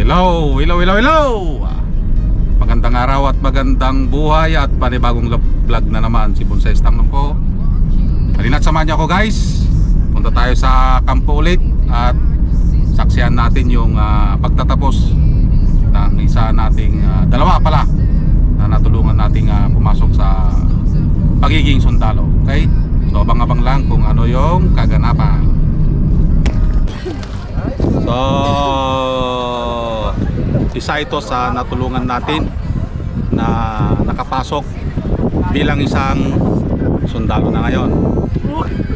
Hello, hello, hello, hello! Magandang araw at magandang buhay at panibagong vlog na naman si Bonsai Stangnong po. Halina't samahan niyo ako guys. Punta tayo sa kampo ulit at saksihan natin yung pagtatapos ng isa nating dalawa pala na natulungan nating pumasok sa pagiging sundalo. Okay? So abang-abang lang kung ano yung kaganapan. So isa ito sa natulungan natin na nakapasok bilang isang sundalo na ngayon.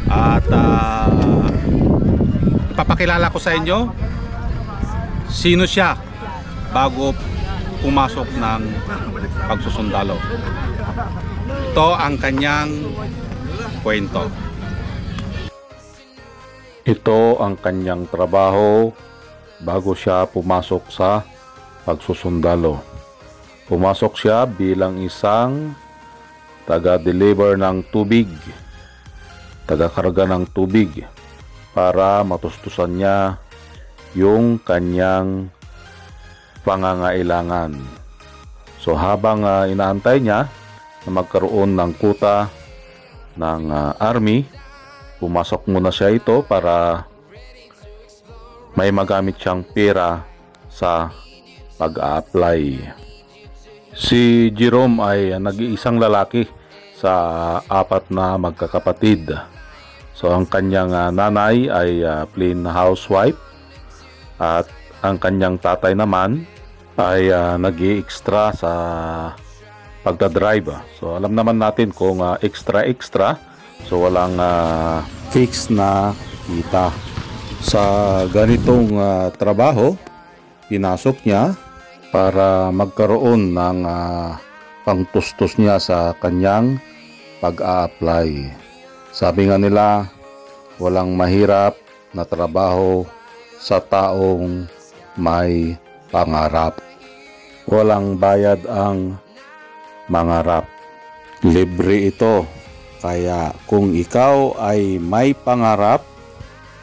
At ipapakilala ko sa inyo sino siya bago pumasok ng pagsusundalo. Ito ang kanyang kwento. Ito ang kanyang trabaho bago siya pumasok sa pagsusundalo. Pumasok siya bilang isang taga-deliver ng tubig, taga-karga ng tubig para matustusan niya yung kanyang pangangailangan. So habang inaantay niya na magkaroon ng kuta ng army, pumasok muna siya ito para may magamit siyang pera sa pag-a-apply. Si Jerome ay nag-iisang lalaki sa apat na magkakapatid. So ang kanyang nanay ay plain housewife at ang kanyang tatay naman ay nag-i-extra sa pagdadrive. So alam naman natin kung extra, so walang fix na kita. Sa ganitong trabaho, pinasok niya para magkaroon ng pangtustos niya sa kanyang pag-a-apply. Sabi nga nila, walang mahirap na trabaho sa taong may pangarap. Walang bayad ang mangarap. Libre ito. Kaya kung ikaw ay may pangarap,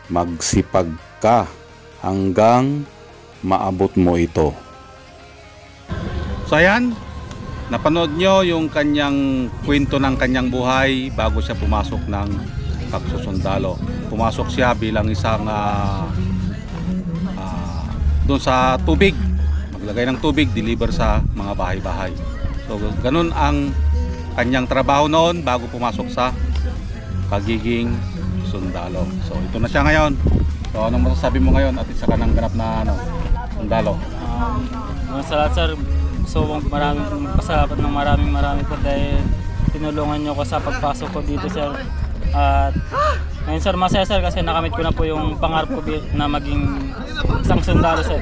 magsipag ka hanggang maabot mo ito. So ayan, napanood nyo yung kanyang kwento ng kanyang buhay bago siya pumasok ng pagsusundalo. Pumasok siya bilang isang doon sa tubig, maglagay ng tubig, deliver sa mga bahay-bahay. So ganun ang kanyang trabaho noon bago pumasok sa pagiging sundalo. So ito na siya ngayon. So anong masasabi mo ngayon at isa ka ng ganap na sundalo? Salamat sir. So maraming pasalamat ng maraming po dahil tinulungan niyo ko sa pagpasok ko dito sir. At ngayon sir, masaya sir kasi nakamit ko na po yung pangarap ko na maging isang sundalo sir.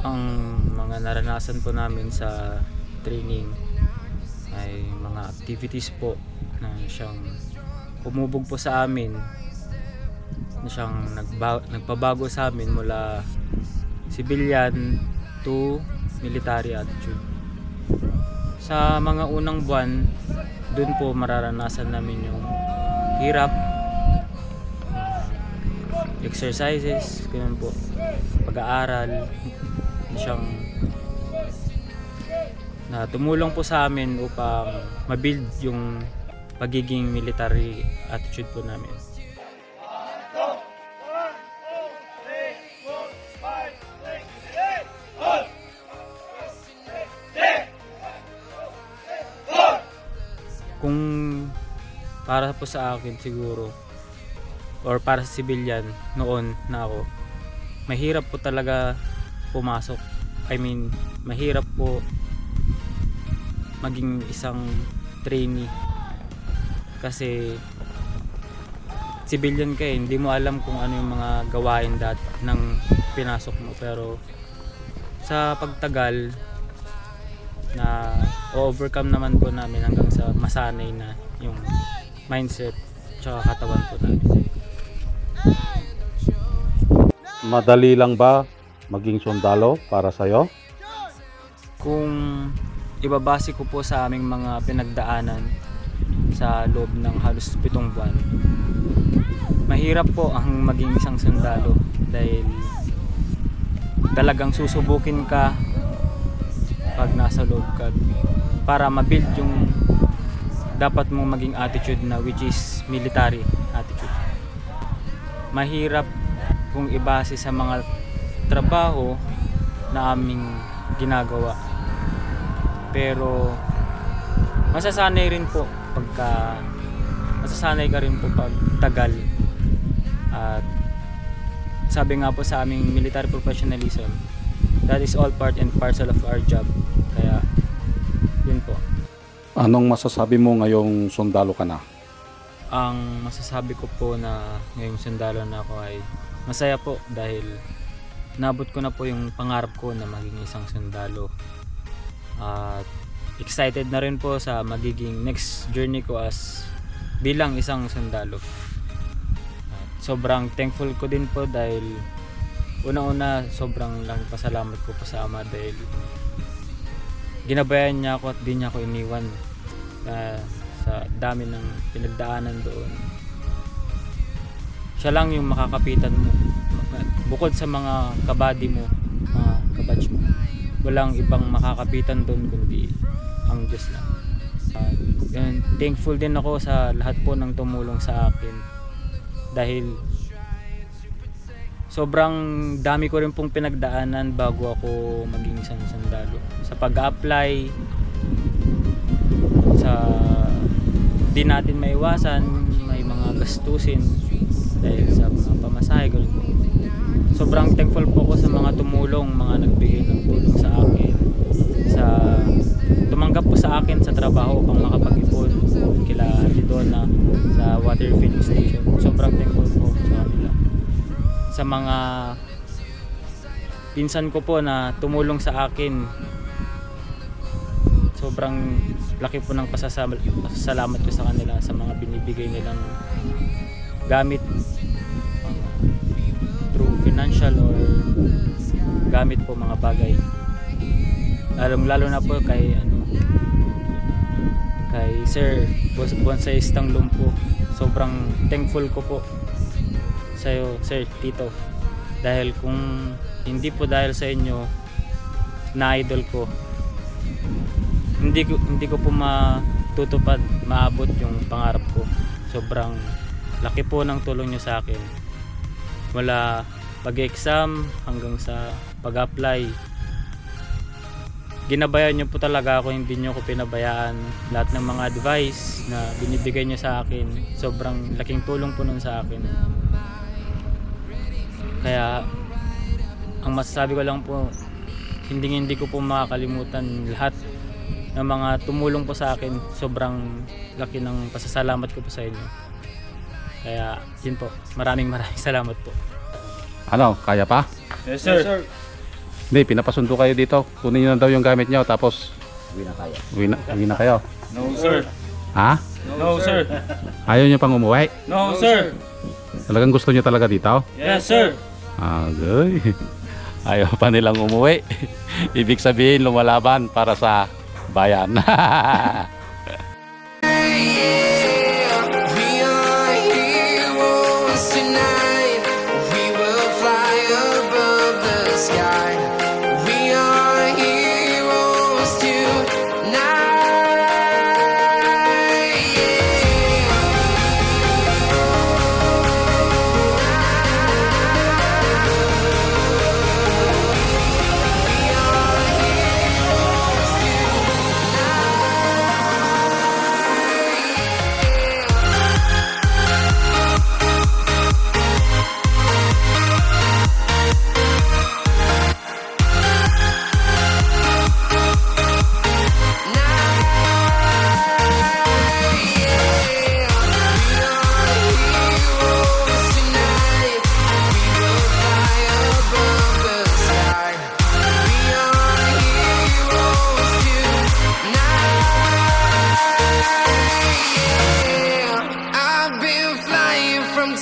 Ang mga naranasan po namin sa training ay mga activities po na siyang umubog po sa amin, na siyang nagpabago sa amin mula civilian to military attitude. Sa mga unang buwan, dun po mararanasan namin yung hirap, exercises, ganun po, pag-aaral, siyang na tumulong po sa amin upang mabuild yung pagiging military attitude po namin. Kung para po sa akin siguro, or para sa civilian noon na ako, mahirap po talaga pumasok. I mean, mahirap po maging isang trainee kasi civilian ka eh, hindi mo alam kung ano yung mga gawain ng pinasok mo, pero sa pagtagal na overcome naman po namin hanggang sa masanay na yung mindset tsaka katawan po namin. Madali lang ba maging sundalo para sa'yo? Kung ibabase ko po sa aming mga pinagdaanan, sa loob ng halos 7 buwan. Mahirap po ang maging isang sundalo dahil talagang susubukin ka pag nasa loob ka para mabuild yung dapat mong maging attitude na which is military attitude. Mahirap kung ibase sa mga trabaho na aming ginagawa, pero masasanay ka rin po pag tagal. At sabi nga po sa aming military professionalism, that is all part and parcel of our job. Kaya yun po. Anong masasabi mo ngayong sundalo ka na? Ang masasabi ko po na ngayong sundalo na ako ay masaya po dahil nabot ko na po yung pangarap ko na maging isang sundalo. At excited na rin po sa magiging next journey ko as bilang isang sundalo. At sobrang thankful ko din po dahil una-una sobrang laking pasalamat ko po sa Ama dahil ginabayan niya ako at di niya ako iniwan sa dami ng pinagdaanan doon. Siya lang yung makakapitan mo bukod sa mga kabady mo, mga kabatch mo. Walang ibang makakapitan doon kundi ang Diyos lang. Yun, thankful din ako sa lahat po ng tumulong sa akin dahil sobrang dami ko rin pong pinagdaanan bago ako maging isang sundalo. Sa pag-apply, sa di natin maiwasan, may mga gastusin dahil sa mga pamasahe. Sobrang thankful po ako sa mga tumulong, mga nagbigay ng tulong sa akin, sa tumanggap po sa akin sa trabaho upang makapag-ipon kila Lidona sa water filling station. Sobrang thankful po sa kanila. Sa mga pinsan ko po na tumulong sa akin, sobrang laki po ng pasasalamat ko sa kanila sa mga binibigay nilang gamit, through financial or gamit po, mga bagay. Lalo na po kay Sir Bonsaistang Lumpo. Sobrang thankful ko po sa'yo, Sir Tito, dahil kung hindi po dahil sa inyo na idol ko, hindi ko po matutupad, maabot yung pangarap ko. Sobrang laki po ng tulong nyo sa akin mula pag-exam hanggang sa pag-apply. Ginabayan nyo po talaga ako, hindi nyo ko pinabayaan. Lahat ng mga advice na binibigay nyo sa akin, sobrang laking tulong po nun sa akin. Kaya ang masasabi ko lang po, hindi ko po makakalimutan lahat ng mga tumulong po sa akin. Sobrang laki ng pasasalamat ko po sa inyo. Kaya yun po, maraming salamat po. Ano, kaya pa? Yes sir. Yes, sir. Hindi, pinapasundo kayo dito. Kunin nyo na daw yung gamit nyo, tapos uwi na kayo. No sir. Ha? No sir. Ayaw nyo pang umuwi? No sir. Talagang gusto nyo talaga dito? Yes sir. Agay. Ayaw pa nilang umuwi. Ibig sabihin lumalaban para sa bayan.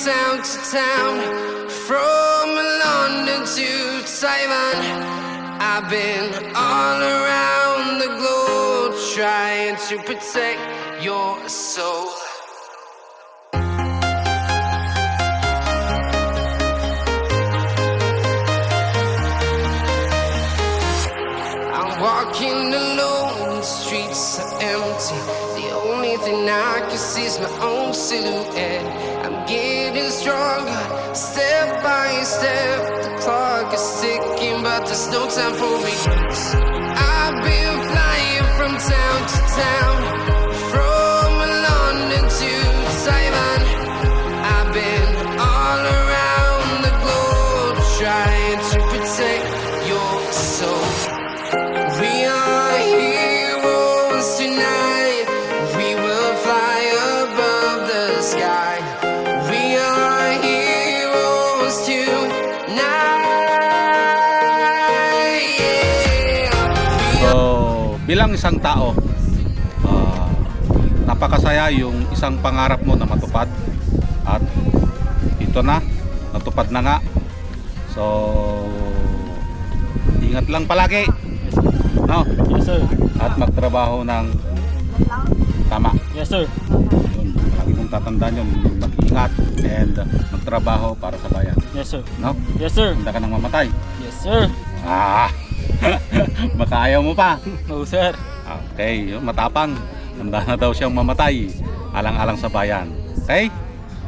Town to town, from London to Taiwan, I've been all around the globe trying to protect your soul. I'm walking alone, the streets are empty. The only thing I can see is my own silhouette. I'm getting stronger, step by step. The clock is ticking, but there's no time for regrets. I've been flying from town to town, from London to Taiwan. I've been all around the globe, trying to protect your soul. We are heroes tonight. We will fly above the sky. We are heroes tonight. Yeah. So, bilang isang tao, napakasaya yung isang pangarap mo na matupad. At ito na, natupad na nga. So, ingat lang palagi. No? Yes sir. At magtrabaho ng tama. Yes sir. Yun, lagi mong tatandaan yun, mag-ingat and magtrabaho para sa bayan. Yes sir. No? Yes sir. Handa ka nang mamatay. Yes sir. Baka ayaw mo pa. No sir. Okay, yun, matapang. Handa na daw siyang mamatay. Alang-alang sa bayan. Okay?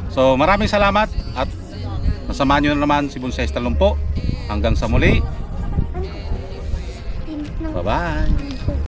So maraming salamat at nasamahan nyo na naman si Bonsai Talumpo. Hanggang sa muli. Bye-bye.